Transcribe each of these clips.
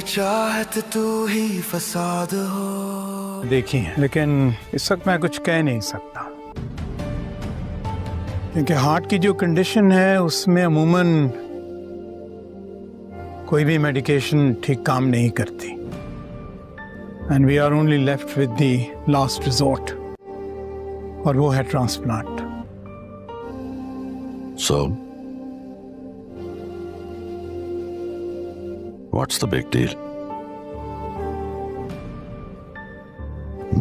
चाहत तू ही फसाद हो। देखी है, लेकिन इस वक्त मैं कुछ कह नहीं सकता, क्योंकि हार्ट की जो कंडीशन है उसमें अमूमन कोई भी मेडिकेशन ठीक काम नहीं करती, and we are only left with the last resort, और वो है transplant. So, what's the big deal?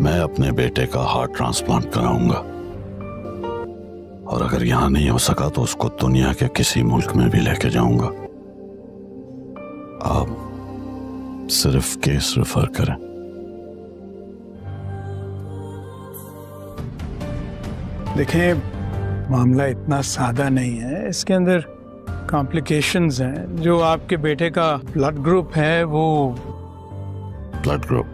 मैं अपने बेटे का हार्ट ट्रांसप्लांट कराऊंगा, और अगर यहां नहीं हो सका तो उसको दुनिया के किसी मुल्क में भी लेके जाऊंगा। आप सिर्फ केस रेफर करें। देखें, मामला इतना सादा नहीं है, इसके अंदर कॉम्प्लिकेशंस हैं। जो आपके बेटे का ब्लड ग्रुप है वो ब्लड ग्रुप,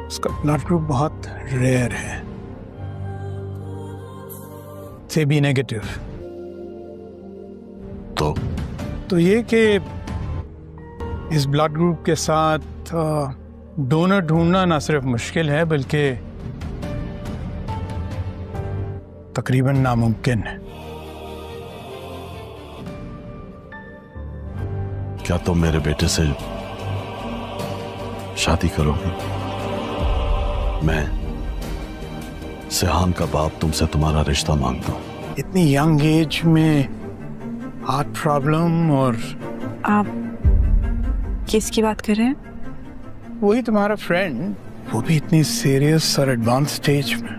उसका ब्लड ग्रुप बहुत रेयर है, से बी नेगेटिव। तो ये कि इस ब्लड ग्रुप के साथ डोनर ढूंढना ना सिर्फ मुश्किल है बल्कि तकरीबन नामुमकिन है। क्या तुम मेरे बेटे से शादी करोगी? मैं सिहान का बाप तुमसे तुम्हारा रिश्ता मांगता हूं। इतनी यंग एज में हार्ट प्रॉब्लम, और आप किसकी बात कर रहे हैं? वही तुम्हारा फ्रेंड, वो भी इतनी सीरियस और एडवांस स्टेज में।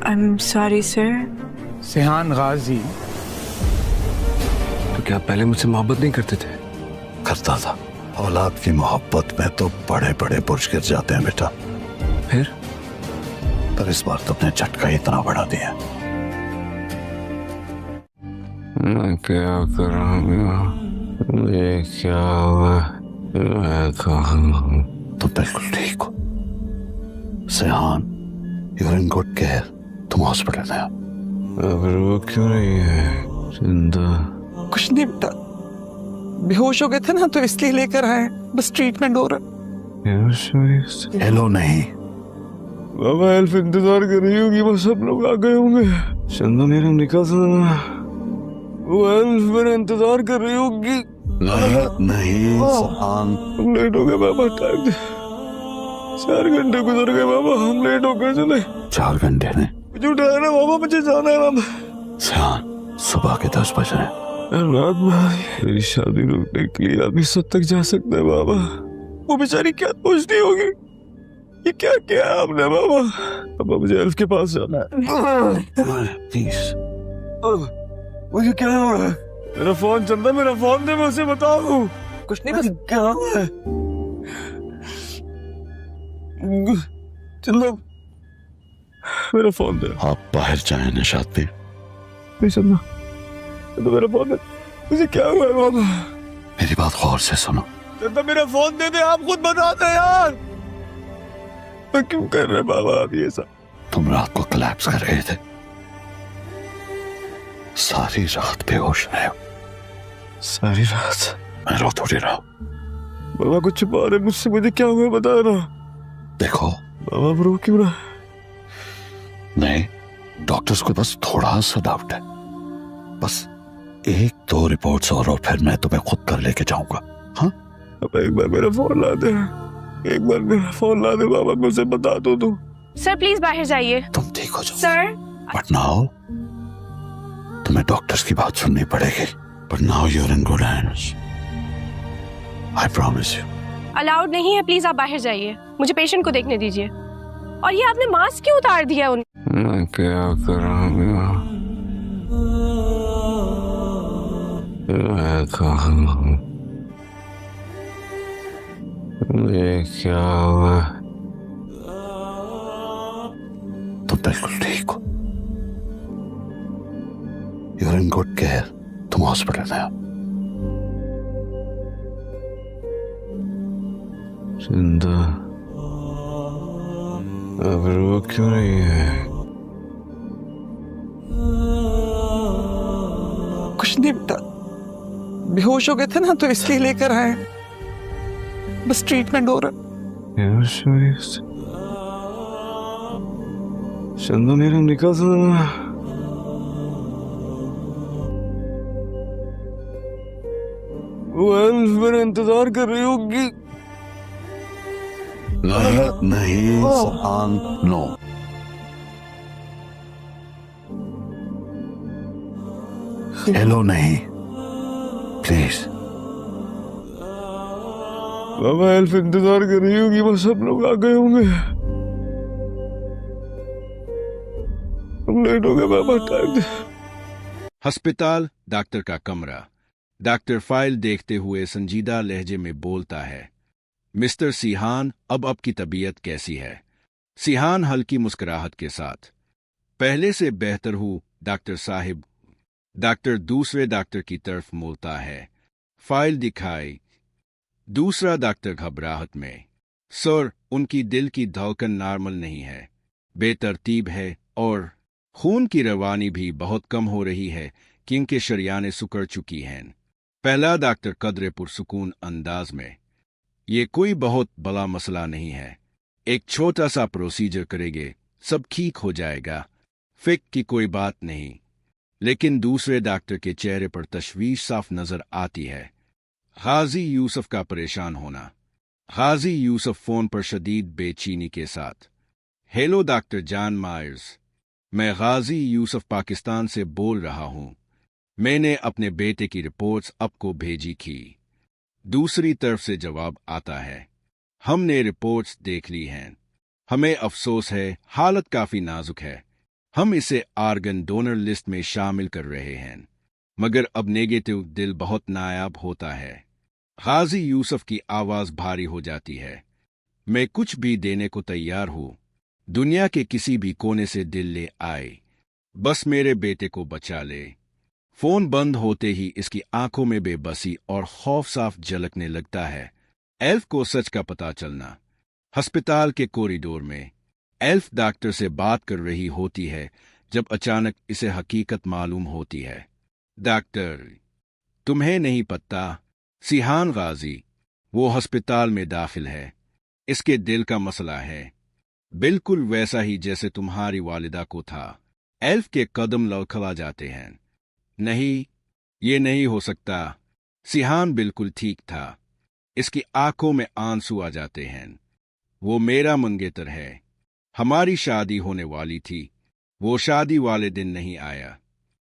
I am sorry sir. Sihan Ghazi. तो क्या आप पहले मुझसे मोहब्बत नहीं करते थे? करता था। औलाद की मोहब्बत में तो बड़े बड़े बुर्ज गिर जाते हैं बेटा। फिर? पर इस बार तुमने झटका इतना बढ़ा दिया। मैं क्या करूँगा? मुझे क्या हुआ? मैं कहाँ हूँ? तुम बिल्कुल ठीक हो Sihan, you are in good care. तुम हॉस्पिटल में हो। अब वो क्यों नहीं है जिंदा? कुछ नहीं बेटा, बेहोश हो गए थे ना तो इसलिए लेकर आए, बस ट्रीटमेंट हो रहा। हेलो नहीं बाबा, एल्फ इंतजार कर रही होगी, बस सब लोग आ गए होंगे। चंदा मेरा निकल सकता, वो एल्फ मेरा इंतजार कर रही होगी। नहीं सिहान, हम लेट हो गए बाबा, टाइम 4 घंटे गुजर गए बाबा, हम लेट हो गए। चले 4 घंटे ने मुझे उठाया ना बाबा, मुझे जाना है बाबा। सिहान, सुबह के 10 बज रहे हैं। रात में मेरी शादी रुकने के लिए अभी सब तक जा सकते हैं बाबा। वो बेचारी क्या सोचती होगी, ये क्या किया आपने बाबा? बाबा मुझे एल्फ के पास जाना है। प्लीज। मुझे क्या हो रहा है? मेरा फोन चंदा, मेरा फोन दे, मैं उसे बताऊं। कुछ नहीं, बस क्या हुआ है? चंदा मेरा फोन दे। आप बाहर जाए निशात भी। चंदा तो मेरा फोन दे, मुझे क्या हुआ है बाबा? मेरी बात गौर से सुनो। चंदा मेरा फोन दे दे, आप खुद बता दे यार। मैं क्यों कर रहे बाबा आप ये सब? तुम रात को कोलैप्स कर रहे थे, सारी रात बेहोश रहे हो। सारी रात? मैं रो थोड़ी रहा हूं। बाबा कुछ छुपा रहे मुझसे, मुझे क्या हुआ बता रहा। देखो बाबा रो क्यों रहा? नहीं, डॉक्टर्स को बस थोड़ा सा डाउट है, बस 1-2 रिपोर्ट्स और फिर मैं तुम्हें खुद कर लेके जाऊंगा। हाँ, अब एक बार मेरा फोन ला दे, एक बार मेरा फोन ला दे बाबा, मुझे बता दो तुम। सर प्लीज बाहर जाइए। तुम ठीक हो जाओ सर। बट नाउ तुम्हें डॉक्टर्स की बात सुननी पड़ेगी। But now you are in good hands, I promise you. Allowed नहीं है, प्लीज आप बाहर जाइए, मुझे पेशेंट को देखने दीजिए। और ये आपने मास्क क्यों उतार दिया उन? मैं क्या करूँगा? मैं कहाँ हूँ? मुझे क्या हुआ? तुम बिल्कुल ठीक हो, you are in good care. तुम हॉस्पिटल में हो। जिंदा अब वो क्यों नहीं है? कुछ नहीं बेटा, बेहोश हो गए थे ना तो इसलिए लेकर आए हैं, बस ट्रीटमेंट हो रहा। यार शरीफ चंदू मेरा निकल वो एल्फ मेरा इंतजार कर रही होगी। नहीं सहान, नो। हेलो नहीं, प्लीज। बाबा एल्फ इंतजार कर रही होगी, बस सब लोग आ गए होंगे। हम लेट हो गए बाबा, टाइम। अस्पताल, डॉक्टर का कमरा। डॉक्टर फाइल देखते हुए संजीदा लहजे में बोलता है, मिस्टर सिहान, अब आपकी तबीयत कैसी है? सिहान हल्की मुस्कुराहट के साथ, पहले से बेहतर हूँ डॉक्टर साहिब। डॉक्टर दूसरे डॉक्टर की तरफ मोड़ता है, फाइल दिखाई। दूसरा डॉक्टर घबराहट में, सर, उनकी दिल की धड़कन नॉर्मल नहीं है, बेतरतीब है और खून की रवानी भी बहुत कम हो रही है क्योंकि शरियानें सुकड़ चुकी हैं। पहला डॉक्टर कदरे पुरसुकून अंदाज में, ये कोई बहुत बड़ा मसला नहीं है, एक छोटा सा प्रोसीजर करेंगे, सब ठीक हो जाएगा, फिक्र की कोई बात नहीं। लेकिन दूसरे डॉक्टर के चेहरे पर तशवीश साफ नजर आती है। हाजी यूसुफ का परेशान होना। हाजी यूसुफ फोन पर शदीद बेचैनी के साथ, हेलो डॉक्टर जॉन मायर्स, मैं गाजी यूसुफ पाकिस्तान से बोल रहा हूं। मैंने अपने बेटे की रिपोर्ट्स आपको भेजी थी। दूसरी तरफ से जवाब आता है, हमने रिपोर्ट्स देख ली हैं, हमें अफसोस है हालत काफी नाजुक है, हम इसे आर्गन डोनर लिस्ट में शामिल कर रहे हैं, मगर अब नेगेटिव दिल बहुत नायाब होता है। गाजी यूसुफ की आवाज भारी हो जाती है, मैं कुछ भी देने को तैयार हूं, दुनिया के किसी भी कोने से दिल ले आए, बस मेरे बेटे को बचा ले। फोन बंद होते ही इसकी आंखों में बेबसी और खौफ साफ झलकने लगता है। एल्फ को सच का पता चलना। अस्पताल के कॉरिडोर में एल्फ डॉक्टर से बात कर रही होती है जब अचानक इसे हकीकत मालूम होती है। डॉक्टर, तुम्हें नहीं पता, सिहान गाजी, वो अस्पताल में दाखिल है, इसके दिल का मसला है, बिल्कुल वैसा ही जैसे तुम्हारी वालिदा को था। एल्फ के कदम लड़खड़ा जाते हैं। नहीं, ये नहीं हो सकता, सिहान बिल्कुल ठीक था। इसकी आंखों में आंसू आ जाते हैं। वो मेरा मंगेतर है, हमारी शादी होने वाली थी, वो शादी वाले दिन नहीं आया।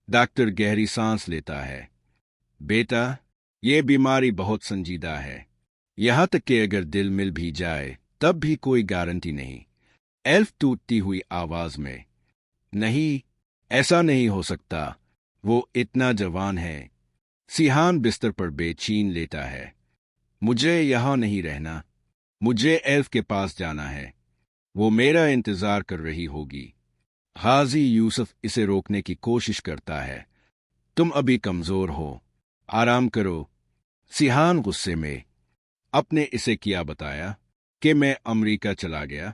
डॉक्टर गहरी सांस लेता है, बेटा, ये बीमारी बहुत संजीदा है, यहां तक कि अगर दिल मिल भी जाए तब भी कोई गारंटी नहीं। एल्फ टूटती हुई आवाज में, नहीं, ऐसा नहीं हो सकता, वो इतना जवान है। सिहान बिस्तर पर बेचैन लेटा है, मुझे यहां नहीं रहना, मुझे एल्फ के पास जाना है, वो मेरा इंतजार कर रही होगी। गाजी यूसुफ इसे रोकने की कोशिश करता है, तुम अभी कमजोर हो, आराम करो। सिहान गुस्से में, अपने इसे क्या बताया कि मैं अमेरिका चला गया,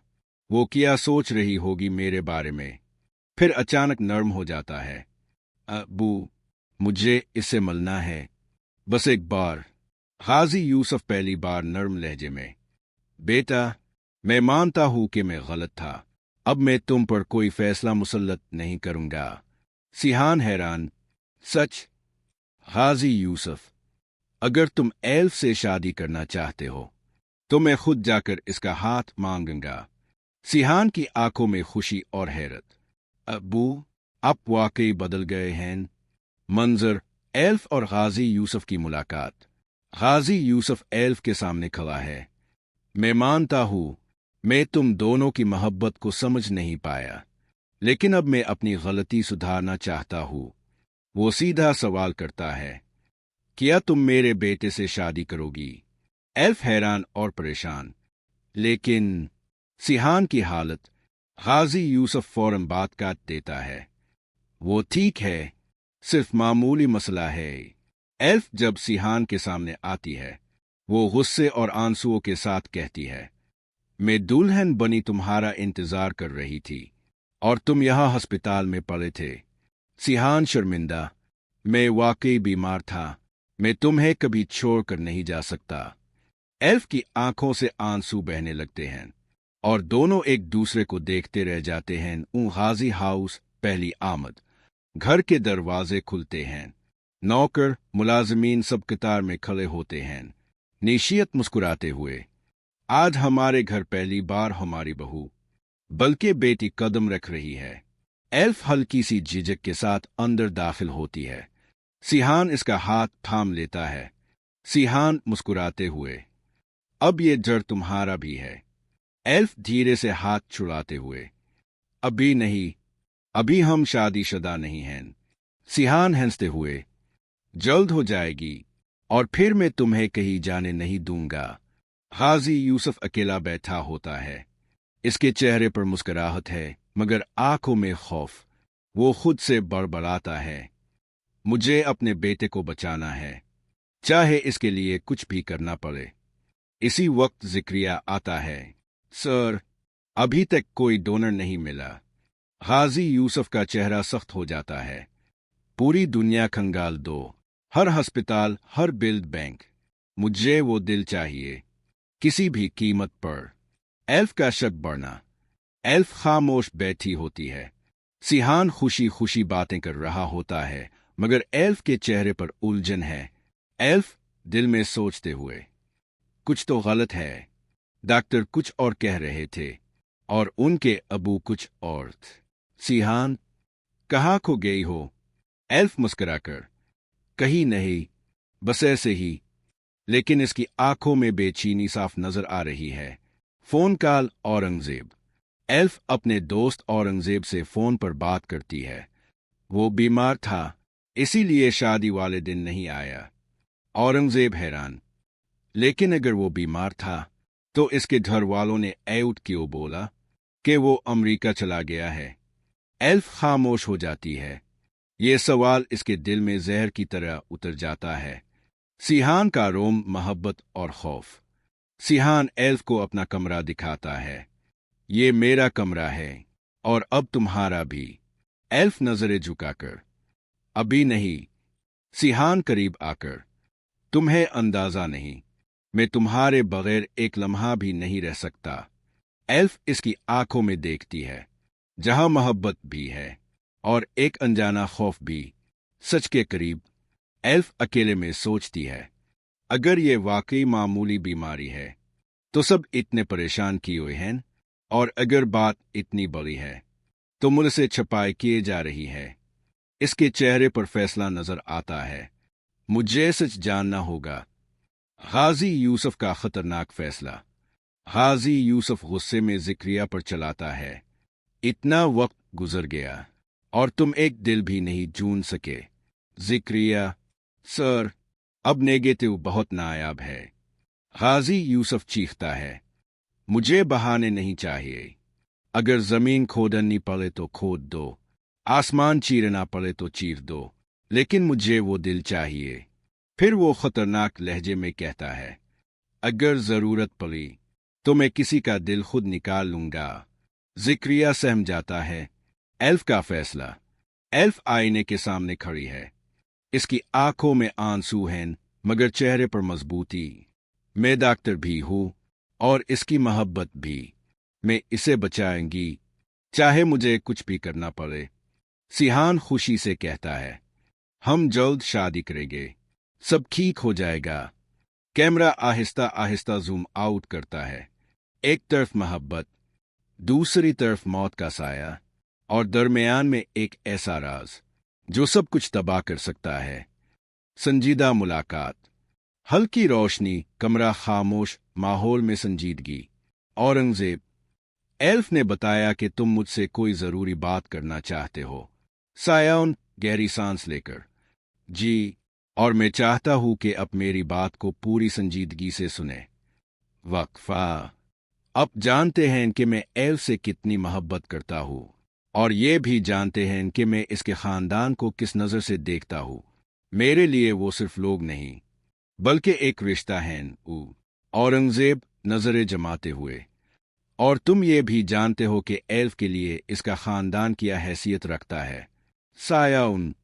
वो क्या सोच रही होगी मेरे बारे में। फिर अचानक नर्म हो जाता है, अबू, मुझे इससे मिलना है, बस एक बार। गाजी यूसुफ पहली बार नर्म लहजे में, बेटा, मैं मानता हूं कि मैं गलत था, अब मैं तुम पर कोई फैसला मुसल्लत नहीं करूंगा। सिहान हैरान, सच? गाजी यूसुफ, अगर तुम एल्फ से शादी करना चाहते हो तो मैं खुद जाकर इसका हाथ मांगूंगा। सिहान की आंखों में खुशी और हैरत, अबू, आप वाकई बदल गए हैं। मंजर, एल्फ और गाजी यूसुफ की मुलाकात। गाजी यूसुफ एल्फ के सामने खड़ा है, मैं मानता हूं मैं तुम दोनों की मोहब्बत को समझ नहीं पाया, लेकिन अब मैं अपनी गलती सुधारना चाहता हूं। वो सीधा सवाल करता है, क्या तुम मेरे बेटे से शादी करोगी? एल्फ हैरान और परेशान, लेकिन सिहान की हालत। गाजी यूसुफ फौरन बात काट देता है, वो ठीक है, सिर्फ मामूली मसला है। एल्फ जब सिहान के सामने आती है, वो गुस्से और आंसुओं के साथ कहती है, मैं दुल्हन बनी तुम्हारा इंतजार कर रही थी और तुम यहां अस्पताल में पड़े थे। सिहान शर्मिंदा, मैं वाकई बीमार था, मैं तुम्हें कभी छोड़कर नहीं जा सकता। एल्फ की आंखों से आंसू बहने लगते हैं और दोनों एक दूसरे को देखते रह जाते हैं। हाजी हाउस पहली आमद। घर के दरवाजे खुलते हैं। नौकर मुलाजमीन सब कतार में खड़े होते हैं, निशियत मुस्कुराते हुए। आज हमारे घर पहली बार हमारी बहू बल्कि बेटी कदम रख रही है। एल्फ हल्की सी झिझक के साथ अंदर दाखिल होती है। सिहान इसका हाथ थाम लेता है। सिहान मुस्कुराते हुए, अब ये जड़ तुम्हारा भी है। एल्फ धीरे से हाथ छुड़ाते हुए, अभी नहीं, अभी हम शादीशुदा नहीं हैं। सिहान हंसते हुए, जल्द हो जाएगी और फिर मैं तुम्हें कहीं जाने नहीं दूंगा। गाजी यूसुफ अकेला बैठा होता है। इसके चेहरे पर मुस्कुराहट है मगर आंखों में खौफ। वो खुद से बड़बड़ाता है, मुझे अपने बेटे को बचाना है, चाहे इसके लिए कुछ भी करना पड़े। इसी वक्त जिक्रिया आता है। सर, अभी तक कोई डोनर नहीं मिला। गाजी यूसुफ का चेहरा सख्त हो जाता है। पूरी दुनिया खंगाल दो, हर अस्पताल, हर ब्लड बैंक, मुझे वो दिल चाहिए, किसी भी कीमत पर। एल्फ का शक बढ़ना। एल्फ खामोश बैठी होती है। सिहान खुशी खुशी बातें कर रहा होता है मगर एल्फ के चेहरे पर उलझन है। एल्फ दिल में सोचते हुए, कुछ तो गलत है। डॉक्टर कुछ और कह रहे थे और उनके अबू कुछ और। सिहान, कहाँ खो गई हो? एल्फ मुस्कुराकर, कहीं नहीं, बस ऐसे ही। लेकिन इसकी आंखों में बेचैनी साफ नजर आ रही है। Phone call Aurangzeb. एल्फ अपने दोस्त औरंगजेब से फोन पर बात करती है। वो बीमार था, इसीलिए शादी वाले दिन नहीं आया। औरंगजेब हैरान, लेकिन अगर वो बीमार था तो इसके घर वालों ने आउट क्यों बोला कि वो अमेरिका चला गया है? एल्फ खामोश हो जाती है। ये सवाल इसके दिल में जहर की तरह उतर जाता है। सिहान का रोम मोहब्बत और खौफ। सिहान एल्फ को अपना कमरा दिखाता है। ये मेरा कमरा है और अब तुम्हारा भी। एल्फ नजरें झुकाकर, अभी नहीं। सिहान करीब आकर, तुम्हें अंदाजा नहीं, मैं तुम्हारे बगैर एक लम्हा भी नहीं रह सकता। एल्फ इसकी आंखों में देखती है, जहां मोहब्बत भी है और एक अनजाना खौफ भी। सच के करीब। एल्फ अकेले में सोचती है, अगर ये वाकई मामूली बीमारी है तो सब इतने परेशान किए हुए हैं, और अगर बात इतनी बड़ी है तो मुझसे छपाई किए जा रही है। इसके चेहरे पर फैसला नजर आता है। मुझे सच जानना होगा। गाजी यूसुफ का खतरनाक फैसला। गाजी यूसुफ गुस्से में जिक्रिया पर चलाता है, इतना वक्त गुजर गया और तुम एक दिल भी नहीं जून सके। जिक्रिया, सर, अब नेगेटिव बहुत नायाब है। गाजी यूसुफ चीखता है, मुझे बहाने नहीं चाहिए। अगर जमीन खोदनी पड़े तो खोद दो, आसमान चीरना पड़े तो चीर दो, लेकिन मुझे वो दिल चाहिए। फिर वो खतरनाक लहजे में कहता है, अगर जरूरत पड़ी तो मैं किसी का दिल खुद निकाल लूंगा। जिक्रिया सहम जाता है। एल्फ का फैसला। एल्फ आईने के सामने खड़ी है। इसकी आंखों में आंसू हैं मगर चेहरे पर मजबूती। मैं डॉक्टर भी हूं और इसकी मोहब्बत भी। मैं इसे बचाऊंगी, चाहे मुझे कुछ भी करना पड़े। सिहान खुशी से कहता है, हम जल्द शादी करेंगे, सब ठीक हो जाएगा। Camera Aahista Aahista zoom out करता है। एक तरफ मोहब्बत, दूसरी तरफ मौत का साया और दरमियान में एक ऐसा राज जो सब कुछ तबाह कर सकता है। संजीदा मुलाकात। हल्की रोशनी, कमरा खामोश, माहौल में संजीदगी। औरंगजेब, एल्फ ने बताया कि तुम मुझसे कोई जरूरी बात करना चाहते हो। सायान गहरी सांस लेकर, जी, और मैं चाहता हूं कि अब मेरी बात को पूरी संजीदगी से सुने। वक्फा। अब जानते हैं कि मैं एल्फ से कितनी मोहब्बत करता हूं और ये भी जानते हैं कि मैं इसके खानदान को किस नजर से देखता हूं। मेरे लिए वो सिर्फ लोग नहीं बल्कि एक रिश्ता है। औरंगजेब नजरें जमाते हुए, और तुम ये भी जानते हो कि एल्फ के लिए इसका खानदान क्या हैसियत रखता है। सायाउन,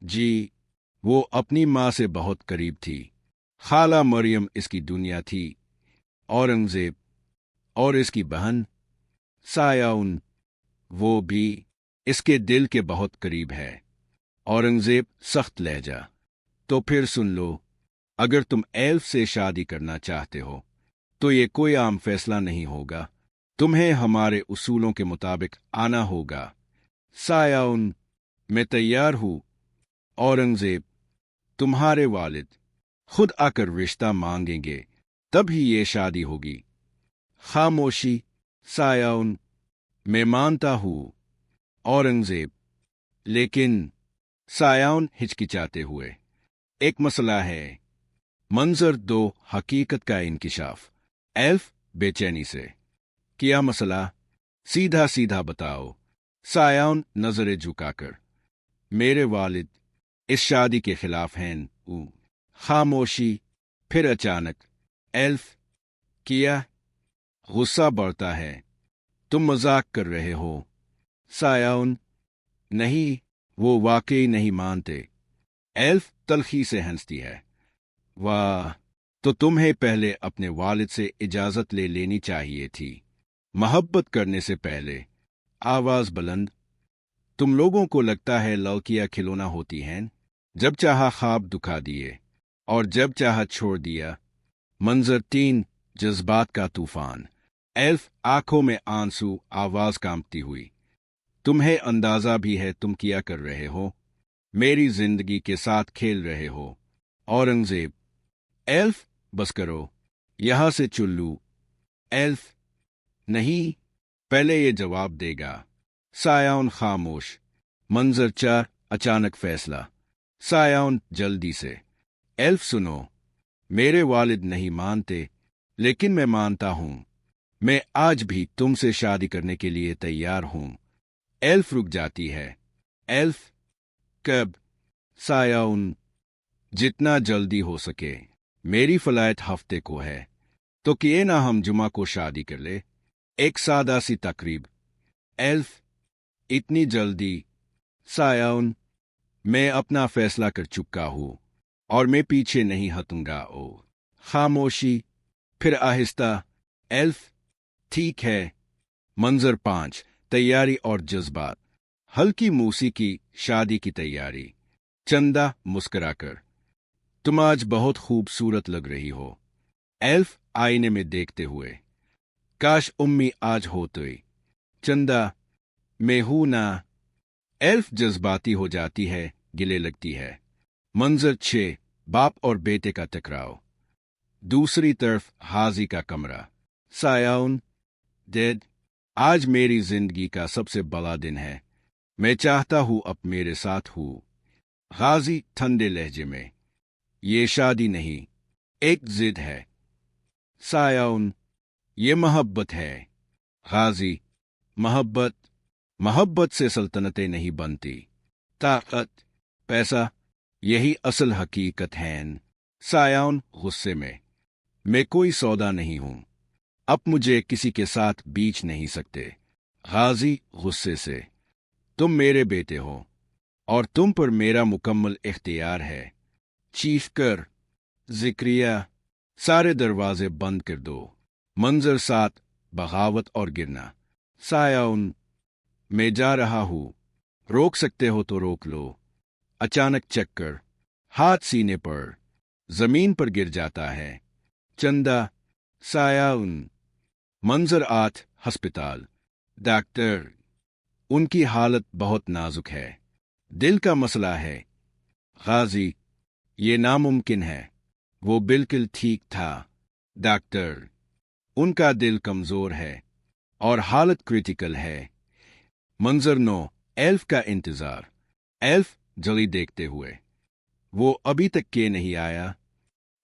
जी, वो अपनी माँ से बहुत करीब थी। खाला मरियम इसकी दुनिया थी। औरंगजेब और इसकी बहन सायाउन, वो भी इसके दिल के बहुत करीब है। औरंगजेब सख्त लहजा। तो फिर सुन लो, अगर तुम एल्फ से शादी करना चाहते हो तो ये कोई आम फैसला नहीं होगा। तुम्हें हमारे उसूलों के मुताबिक आना होगा। सायाउन, मैं तैयार हूं। औरंगजेब, तुम्हारे वालिद खुद आकर रिश्ता मांगेंगे, तभी ये शादी होगी। खामोशी। सायाउन, मैं मानता हूं। औरंगजेब, लेकिन सायाउन हिचकिचाते हुए, एक मसला है। मंजर 2, हकीकत का इंकिशाफ। एल्फ बेचैनी से, क्या मसला? सीधा सीधा बताओ। सायाउन नजरें झुकाकर, मेरे वालिद इस शादी के खिलाफ हैं। खामोशी। फिर अचानक, एल्फ, किया? गुस्सा बढ़ता है। तुम मजाक कर रहे हो। सायाउन, नहीं, वो वाकई नहीं मानते। एल्फ तलखी से हंसती है। वाह, तो तुम्हें पहले अपने वालिद से इजाजत ले लेनी चाहिए थी, मोहब्बत करने से पहले। आवाज बुलंद। तुम लोगों को लगता है लड़कियां खिलौना होती हैं, जब चाहा ख्वाब दुखा दिए और जब चाहा छोड़ दिया। मंजर 3, जज्बात का तूफान। एल्फ आंखों में आंसू, आवाज कांपती हुई, तुम्हें अंदाजा भी है तुम क्या कर रहे हो? मेरी जिंदगी के साथ खेल रहे हो। औरंगजेब, एल्फ बस करो, यहां से चुल्लू। एल्फ, नहीं, पहले ये जवाब देगा। सायाउन खामोश। मंजर 4, अचानक फैसला। सायाउन जल्दी से, एल्फ सुनो, मेरे वालिद नहीं मानते, लेकिन मैं मानता हूं। मैं आज भी तुमसे शादी करने के लिए तैयार हूं। एल्फ रुक जाती है। एल्फ, कब? सायाउन, जितना जल्दी हो सके। मेरी फ्लाइट हफ्ते को है, तो किए ना हम जुमा को शादी कर ले, एक सादा सी तकरीब। एल्फ, इतनी जल्दी? सायाउन, मैं अपना फैसला कर चुका हूं और मैं पीछे नहीं हटूंगा। ओ खामोशी। फिर आहिस्ता, एल्फ, ठीक है। मंजर 5, तैयारी और जज्बात। हल्की मौसीकी, शादी की तैयारी। चंदा मुस्कुराकर, तुम आज बहुत खूबसूरत लग रही हो। एल्फ आईने में देखते हुए, काश उम्मी आज होती। चंदा, मैं हूं ना। एल्फ जज्बाती हो जाती है, गिले लगती है। मंजर 6, बाप और बेटे का टकराव। दूसरी तरफ हाजी का कमरा। सायाउन, डेड, आज मेरी जिंदगी का सबसे बड़ा दिन है। मैं चाहता हूं अब मेरे साथ हूं। गाजी ठंडे लहजे में, ये शादी नहीं, एक जिद है। सायाउन, ये मोहब्बत है। गाजी, मोहब्बत? मोहब्बत से सल्तनतें नहीं बनती। ताकत, पैसा, यही असल हकीकत है। सायाउन गुस्से में, मैं कोई सौदा नहीं हूं, अब मुझे किसी के साथ बीच नहीं सकते। गाजी गुस्से से, तुम मेरे बेटे हो और तुम पर मेरा मुकम्मल इख्तियार है। चीफ कर, जिक्रिया, सारे दरवाजे बंद कर दो। मंजर 7, बगावत और गिरना। सायाउन, मैं जा रहा हूं, रोक सकते हो तो रोक लो। अचानक चक्कर, हाथ सीने पर, जमीन पर गिर जाता है। चंदा, सायाउन। मंजर 8, अस्पताल। डॉक्टर, उनकी हालत बहुत नाजुक है, दिल का मसला है। गाजी, ये नामुमकिन है, वो बिल्कुल ठीक था। डॉक्टर, उनका दिल कमजोर है और हालत क्रिटिकल है। मंजर 9, एल्फ का इंतजार। एल्फ जल्दी देखते हुए, वो अभी तक के नहीं आया।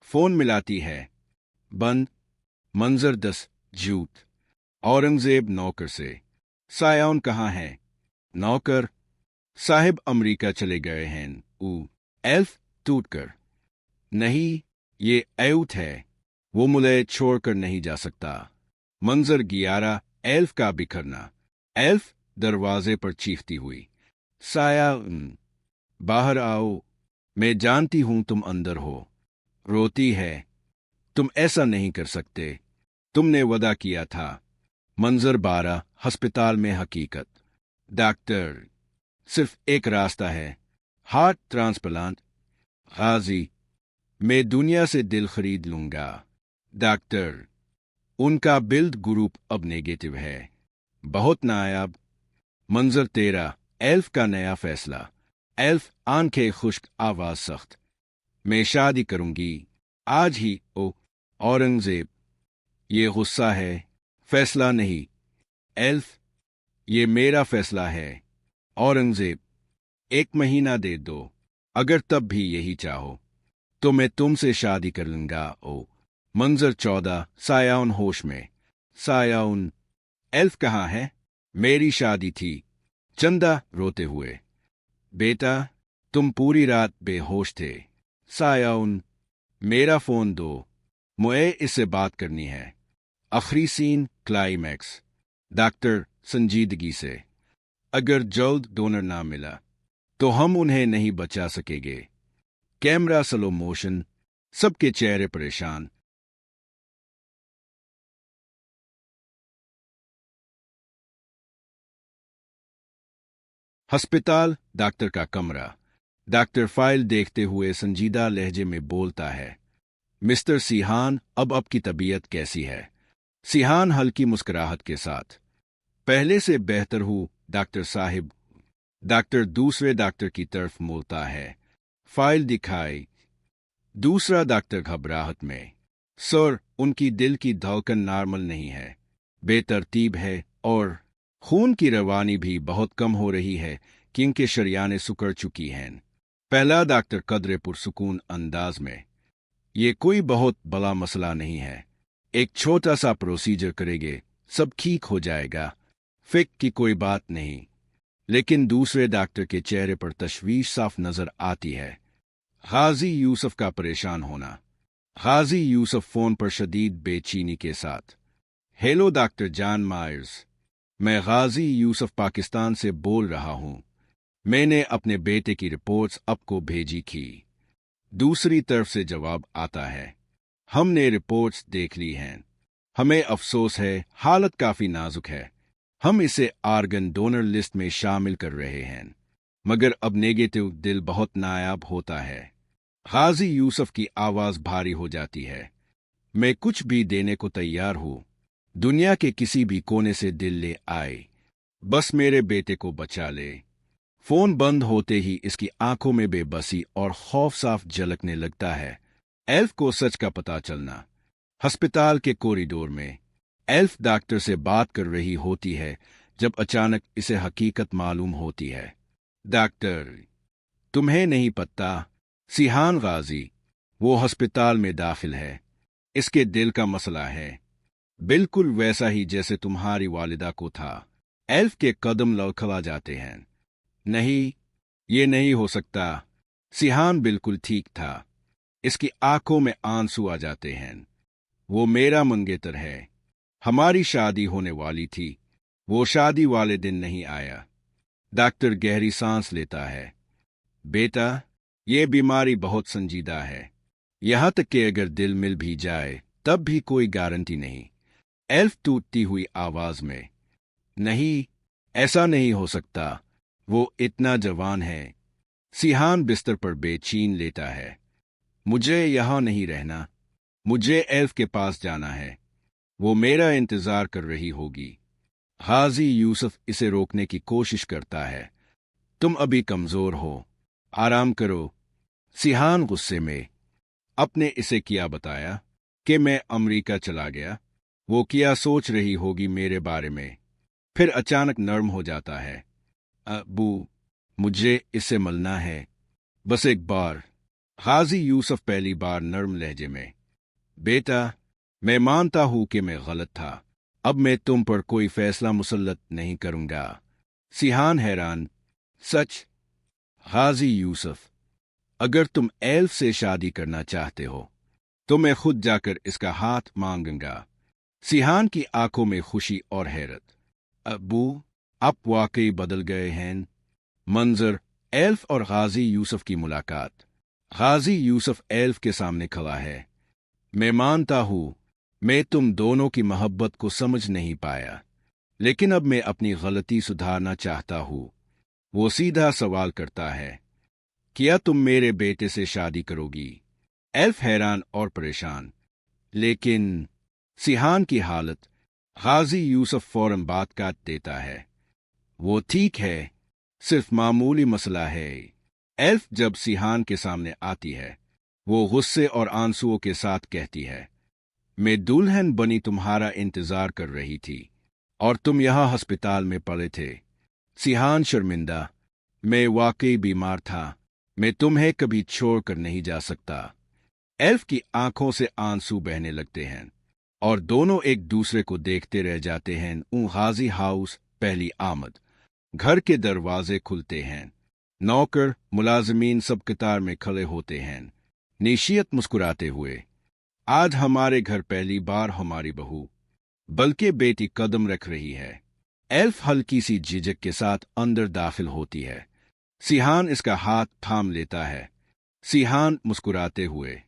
फोन मिलाती है, बंद। मंजर 10, झूठ। औरंगजेब नौकर से, सायाउन कहाँ है? नौकर, साहिब अमरीका चले गए हैं। एल्फ टूटकर, नहीं, ये एउट है, वो मुझे छोड़कर नहीं जा सकता। मंजर 11, एल्फ का बिखरना। एल्फ दरवाजे पर चीखती हुई, सायाउन, बाहर आओ। मैं जानती हूं तुम अंदर हो, रोती है। तुम ऐसा नहीं कर सकते, तुमने वादा किया था। मंजर 12, अस्पताल में हकीकत। डॉक्टर, सिर्फ एक रास्ता है, हार्ट ट्रांसप्लांट। गाजी, मैं दुनिया से दिल खरीद लूंगा। डॉक्टर, उनका बिल्ड ग्रुप अब नेगेटिव है, बहुत नायाब। मंजर 13, एल्फ का नया फैसला। एल्फ, आंखें खुश्क, आवाज सख्त। मैं शादी करूंगी आज ही। ओ औरंगजेब, ये गुस्सा है, फैसला नहीं। एल्फ, ये मेरा फैसला है। औरंगजेब, 1 महीना दे दो, अगर तब भी यही चाहो तो मैं तुमसे शादी कर लूंगा। ओ मंजर 14, सायाउन होश में। सायाउन, एल्फ कहाँ है? मेरी शादी थी। चंदा रोते हुए, बेटा तुम पूरी रात बेहोश थे। सायाउन, मेरा फोन दो, मुझे इससे बात करनी है। आखिरी सीन, क्लाइमैक्स। डॉक्टर संजीदगी से, अगर जल्द डोनर ना मिला तो हम उन्हें नहीं बचा सकेंगे। कैमरा स्लो मोशन, सबके चेहरे परेशान। अस्पताल, डॉक्टर का कमरा। डॉक्टर फाइल देखते हुए संजीदा लहजे में बोलता है, मिस्टर सिहान, अब आपकी तबीयत कैसी है? सिहान हल्की मुस्कुराहट के साथ, पहले से बेहतर हूं डॉक्टर साहिब। डॉक्टर दूसरे डॉक्टर की तरफ मोड़ता है, फाइल दिखाई। दूसरा डॉक्टर घबराहट में, सर उनकी दिल की धड़कन नॉर्मल नहीं है, बेतरतीब है और खून की रवानी भी बहुत कम हो रही है क्योंकि शरियानें सुकड़ चुकी हैं। पहला डॉक्टर कदरे पुरसुकून अंदाज में, ये कोई बहुत बड़ा मसला नहीं है, एक छोटा सा प्रोसीजर करेंगे, सब ठीक हो जाएगा, फिक्र की कोई बात नहीं। लेकिन दूसरे डॉक्टर के चेहरे पर तशवीश साफ नजर आती है। गाजी यूसुफ का परेशान होना। गाजी यूसुफ फोन पर शदीद बेचैनी के साथ, हेलो डॉक्टर जॉन मायर्स, मैं गाजी यूसुफ पाकिस्तान से बोल रहा हूं। मैंने अपने बेटे की रिपोर्ट्स आपको भेजी थी। दूसरी तरफ से जवाब आता है, हमने रिपोर्ट्स देख ली हैं, हमें अफसोस है हालत काफी नाजुक है, हम इसे आर्गन डोनर लिस्ट में शामिल कर रहे हैं, मगर अब नेगेटिव दिल बहुत नायाब होता है। गाजी यूसुफ की आवाज भारी हो जाती है, मैं कुछ भी देने को तैयार हूं, दुनिया के किसी भी कोने से दिल ले आए, बस मेरे बेटे को बचा ले। फोन बंद होते ही इसकी आंखों में बेबसी और खौफ साफ झलकने लगता है। एल्फ को सच का पता चलना। अस्पताल के कॉरिडोर में एल्फ डॉक्टर से बात कर रही होती है जब अचानक इसे हकीकत मालूम होती है। डॉक्टर, तुम्हें नहीं पता, सिहान गाजी, वो अस्पताल में दाखिल है, इसके दिल का मसला है, बिल्कुल वैसा ही जैसे तुम्हारी वालिदा को था। एल्फ के कदम लड़खड़ा जाते हैं। नहीं, ये नहीं हो सकता, सिहान बिल्कुल ठीक था। इसकी आंखों में आंसू आ जाते हैं। वो मेरा मंगेतर है, हमारी शादी होने वाली थी, वो शादी वाले दिन नहीं आया। डॉक्टर गहरी सांस लेता है, बेटा ये बीमारी बहुत संजीदा है, यहां तक कि अगर दिल मिल भी जाए तब भी कोई गारंटी नहीं। एल्फ टूटती हुई आवाज में, नहीं, ऐसा नहीं हो सकता, वो इतना जवान है। सिहान बिस्तर पर बेचैन लेता है, मुझे यहां नहीं रहना, मुझे एल्फ के पास जाना है, वो मेरा इंतजार कर रही होगी। गाजी यूसुफ इसे रोकने की कोशिश करता है, तुम अभी कमजोर हो, आराम करो। सिहान गुस्से में, अपने इसे क्या बताया कि मैं अमेरिका चला गया, वो क्या सोच रही होगी मेरे बारे में। फिर अचानक नर्म हो जाता है, अबू मुझे इससे मिलना है, बस एक बार। गाजी यूसुफ पहली बार नर्म लहजे में, बेटा मैं मानता हूं कि मैं गलत था, अब मैं तुम पर कोई फैसला मुसल्लत नहीं करूंगा। सिहान हैरान, सच? गाजी यूसुफ, अगर तुम एल्फ से शादी करना चाहते हो तो मैं खुद जाकर इसका हाथ मांगूंगा। सिहान की आंखों में खुशी और हैरत, अबू आप वाकई बदल गए हैं। मंजर, एल्फ और गाजी यूसुफ की मुलाकात। गाजी यूसुफ एल्फ के सामने खड़ा है। मैं मानता हूं मैं तुम दोनों की मोहब्बत को समझ नहीं पाया, लेकिन अब मैं अपनी गलती सुधारना चाहता हूं। वो सीधा सवाल करता है, क्या तुम मेरे बेटे से शादी करोगी? एल्फ हैरान और परेशान। लेकिन सिहान की हालत। गाजी यूसुफ फौरन बात काट देता है। वो ठीक है, सिर्फ मामूली मसला है। एल्फ जब सिहान के सामने आती है, वो गुस्से और आंसुओं के साथ कहती है, मैं दुल्हन बनी तुम्हारा इंतजार कर रही थी और तुम यहां अस्पताल में पड़े थे। सिहान शर्मिंदा, मैं वाकई बीमार था, मैं तुम्हें कभी छोड़कर नहीं जा सकता। एल्फ की आंखों से आंसू बहने लगते हैं और दोनों एक दूसरे को देखते रह जाते हैं। गाजी हाउस पहली आमद। घर के दरवाजे खुलते हैं। नौकर मुलाजमीन सब कतार में खड़े होते हैं, निशियत मुस्कुराते हुए। आज हमारे घर पहली बार हमारी बहू, बल्कि बेटी कदम रख रही है। एल्फ हल्की सी झिझक के साथ अंदर दाखिल होती है। सिहान इसका हाथ थाम लेता है। सिहान मुस्कुराते हुए,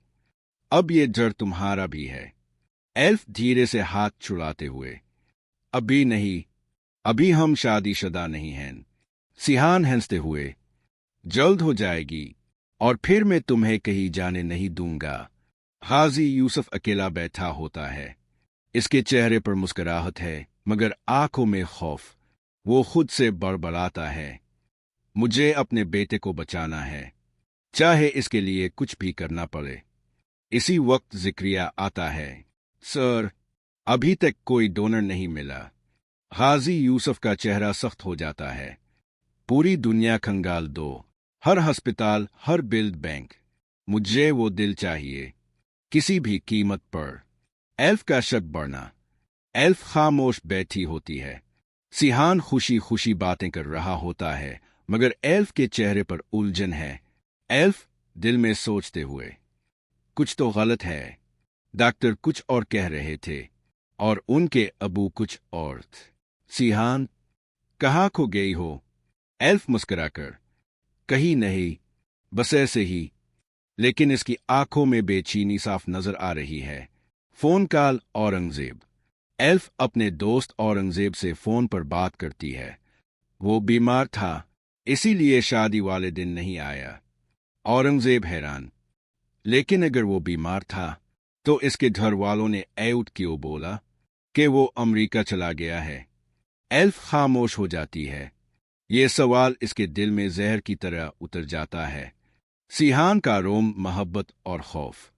अब ये जड़ तुम्हारा भी है। एल्फ धीरे से हाथ छुड़ाते हुए, अभी नहीं, अभी हम शादीशुदा नहीं हैं। सिहान हंसते हुए, जल्द हो जाएगी और फिर मैं तुम्हें कहीं जाने नहीं दूंगा। गाजी यूसुफ अकेला बैठा होता है। इसके चेहरे पर मुस्कुराहट है, मगर आंखों में खौफ। वो खुद से बड़बड़ाता है, मुझे अपने बेटे को बचाना है, चाहे इसके लिए कुछ भी करना पड़े। इसी वक्त जिक्रिया आता है। सर, अभी तक कोई डोनर नहीं मिला। गाजी यूसुफ का चेहरा सख्त हो जाता है। पूरी दुनिया खंगाल दो, हर अस्पताल, हर ब्लड बैंक, मुझे वो दिल चाहिए, किसी भी कीमत पर। एल्फ का शक बढ़ना। एल्फ खामोश बैठी होती है। सिहान खुशी खुशी बातें कर रहा होता है, मगर एल्फ के चेहरे पर उलझन है। एल्फ दिल में सोचते हुए, कुछ तो गलत है। डॉक्टर कुछ और कह रहे थे और उनके अबू कुछ और। सिहान, कहाँ खो गई हो? एल्फ मुस्कुराकर, कहीं नहीं, बस ऐसे ही। लेकिन इसकी आंखों में बेचैनी साफ नजर आ रही है। Phone call Aurangzeb. एल्फ अपने दोस्त औरंगजेब से फोन पर बात करती है। वो बीमार था, इसीलिए शादी वाले दिन नहीं आया। औरंगजेब हैरान, लेकिन अगर वो बीमार था तो इसके घर वालों ने आउट क्यों बोला कि वो अमेरिका चला गया है? एल्फ खामोश हो जाती है। ये सवाल इसके दिल में जहर की तरह उतर जाता है। सिहान का रोम मोहब्बत और खौफ।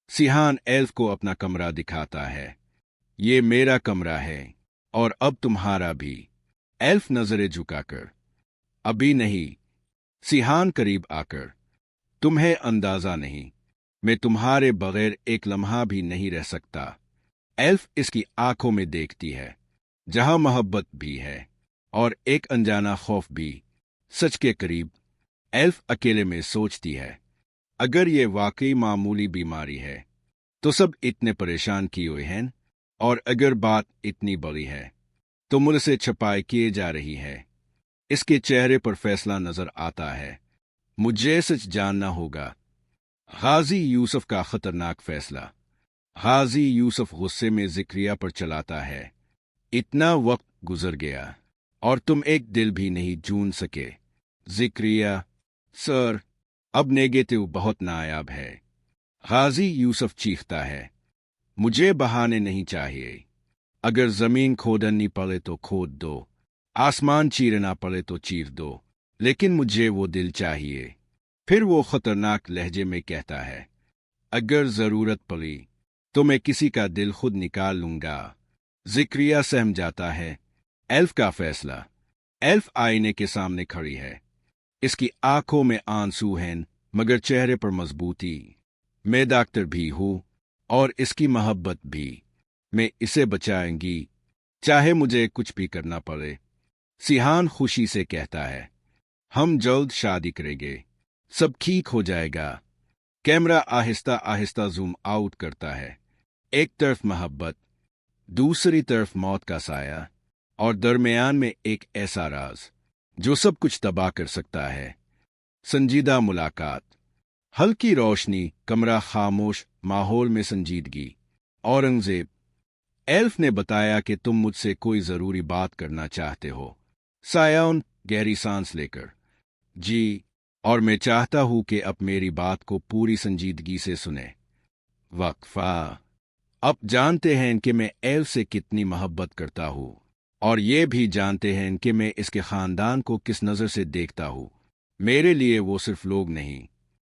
सिहान एल्फ को अपना कमरा दिखाता है। ये मेरा कमरा है और अब तुम्हारा भी। एल्फ नजरें झुकाकर, अभी नहीं। सिहान करीब आकर, तुम्हें अंदाजा नहीं, मैं तुम्हारे बगैर एक लम्हा भी नहीं रह सकता। एल्फ इसकी आंखों में देखती है, जहां मोहब्बत भी है और एक अनजाना खौफ भी। सच के करीब। एल्फ अकेले में सोचती है, अगर ये वाकई मामूली बीमारी है तो सब इतने परेशान किए हुए हैं, और अगर बात इतनी बड़ी है तो मुझसे छपाई किए जा रही है। इसके चेहरे पर फैसला नजर आता है। मुझे सच जानना होगा। गाजी यूसुफ का खतरनाक फैसला। गाजी यूसुफ गुस्से में जिक्रिया पर चलाता है, इतना वक्त गुजर गया और तुम एक दिल भी नहीं जून सके। जिक्रिया, सर, अब नेगेटिव बहुत नायाब है। गाजी यूसुफ चीखता है, मुझे बहाने नहीं चाहिए। अगर जमीन खोदनी पड़े तो खोद दो, आसमान चीरना पड़े तो चीर दो, लेकिन मुझे वो दिल चाहिए। फिर वो खतरनाक लहजे में कहता है, अगर जरूरत पड़ी तो मैं किसी का दिल खुद निकाल लूंगा। जिक्रिया सहम जाता है। एल्फ का फैसला। एल्फ आईने के सामने खड़ी है। इसकी आंखों में आंसू हैं, मगर चेहरे पर मजबूती। मैं डॉक्टर भी हूं और इसकी मोहब्बत भी। मैं इसे बचाऊंगी, चाहे मुझे कुछ भी करना पड़े। सिहान खुशी से कहता है, हम जल्द शादी करेंगे, सब ठीक हो जाएगा। Camera Aahista Aahista zoom out करता है। एक तरफ मोहब्बत, दूसरी तरफ मौत का साया, और दरमियान में एक ऐसा राज जो सब कुछ तबाह कर सकता है। संजीदा मुलाकात। हल्की रोशनी, कमरा खामोश, माहौल में संजीदगी। औरंगजेब, एल्फ ने बताया कि तुम मुझसे कोई जरूरी बात करना चाहते हो। सायाउन गहरी सांस लेकर, जी, और मैं चाहता हूं कि अब मेरी बात को पूरी संजीदगी से सुने। वक्फा, अब जानते हैं कि मैं एल्फ से कितनी मोहब्बत करता हूं, और ये भी जानते हैं कि मैं इसके खानदान को किस नजर से देखता हूं। मेरे लिए वो सिर्फ लोग नहीं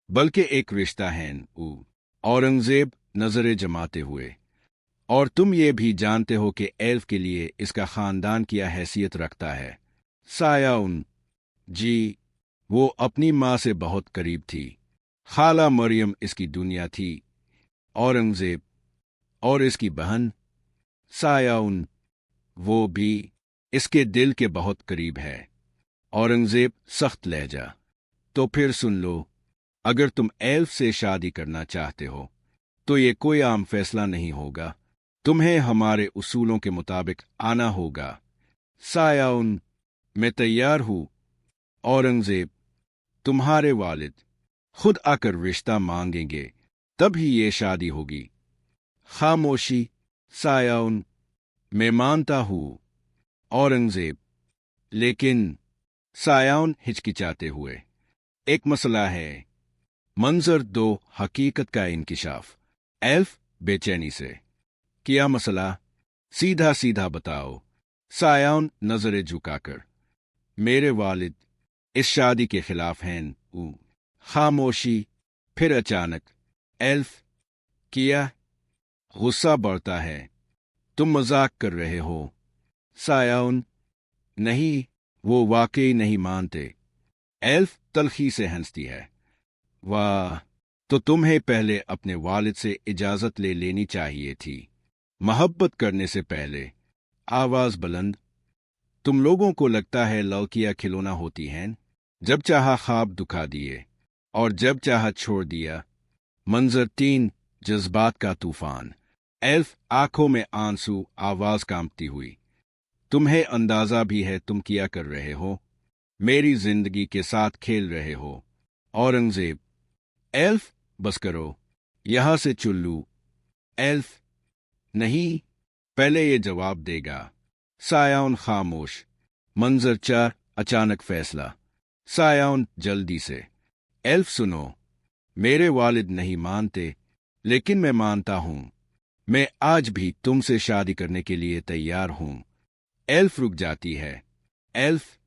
बल्कि एक रिश्ता है। औरंगजेब नजरें जमाते हुए, और तुम ये भी जानते हो कि एल्फ के लिए इसका खानदान क्या हैसियत रखता है। सायाउन, जी, वो अपनी माँ से बहुत करीब थी। खाला मरियम इसकी दुनिया थी। औरंगजेब, और इसकी बहन सायाउन, वो भी इसके दिल के बहुत करीब है। औरंगजेब सख्त लहजा, तो फिर सुन लो, अगर तुम एल्फ से शादी करना चाहते हो तो ये कोई आम फैसला नहीं होगा। तुम्हें हमारे उसूलों के मुताबिक आना होगा। सायाउन, मैं तैयार हूं। औरंगजेब, तुम्हारे वालिद खुद आकर रिश्ता मांगेंगे, तब ही ये शादी होगी। खामोशी। सायाउन, मैं मानता हूं। औरंगजेब, लेकिन सायाउन हिचकिचाते हुए, एक मसला है। मंजर 2, हकीकत का इंकिशाफ। एल्फ बेचैनी से, क्या मसला? सीधा सीधा बताओ। सायाउन नजरें झुकाकर, मेरे वालिद इस शादी के खिलाफ हैं। खामोशी। फिर अचानक, एल्फ, किया? गुस्सा बढ़ता है। तुम मजाक कर रहे हो। सायाउन, नहीं, वो वाकई नहीं मानते। एल्फ तलखी से हंसती है, वाह, तो तुम्हें पहले अपने वालिद से इजाजत ले लेनी चाहिए थी, मोहब्बत करने से पहले। आवाज बुलंद, तुम लोगों को लगता है लड़कियां खिलौना होती हैं, जब चाहा ख्वाब दुखा दिए और जब चाहा छोड़ दिया। मंजर 3, जज्बात का तूफान। एल्फ आंखों में आंसू, आवाज कांपती हुई, तुम्हें अंदाजा भी है तुम क्या कर रहे हो? मेरी जिंदगी के साथ खेल रहे हो। औरंगजेब, एल्फ, बस करो, यहां से चुल्लू। एल्फ, नहीं, पहले ये जवाब देगा। सायाउन खामोश। मंजर 4, अचानक फैसला। सायाउन जल्दी से, एल्फ सुनो, मेरे वालिद नहीं मानते, लेकिन मैं मानता हूं। मैं आज भी तुमसे शादी करने के लिए तैयार हूं। एल्फ रुक जाती है। एल्फ,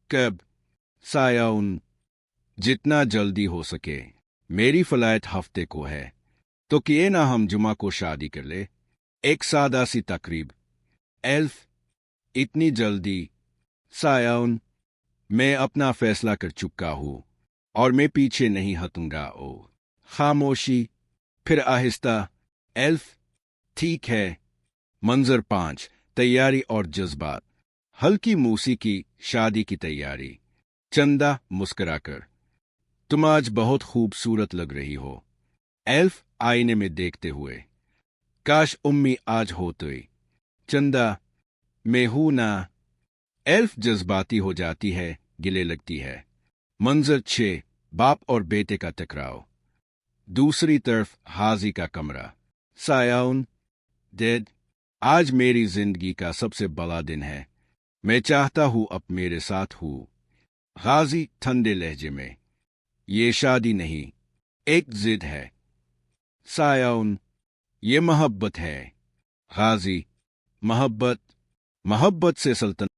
कब? सायाउन, जितना जल्दी हो सके। मेरी फ्लाइट हफ्ते को है, तो किए ना हम जुमा को शादी कर ले, एक सादा सी तकरीब। एल्फ, इतनी जल्दी? सायाउन, मैं अपना फैसला कर चुका हूं और मैं पीछे नहीं हटूंगा। ओ खामोशी। फिर आहिस्ता, एल्फ, ठीक है। मंजर 5, तैयारी और जज्बात। हल्की मौसीकी, शादी की तैयारी। चंदा मुस्कुराकर, तुम आज बहुत खूबसूरत लग रही हो। एल्फ आईने में देखते हुए, काश उम्मी आज होती। चंदा, मैं हूं ना। एल्फ जज्बाती हो जाती है, गिले लगती है। मंजर 6, बाप और बेटे का टकराव। दूसरी तरफ हाजी का कमरा। सायाउन, डेड, आज मेरी जिंदगी का सबसे बड़ा दिन है। मैं चाहता हूं अब मेरे साथ हूं। गाजी ठंडे लहजे में, ये शादी नहीं, एक जिद है। सायाउन, ये मोहब्बत है। गाजी, मोहब्बत, मोहब्बत से सल्तनत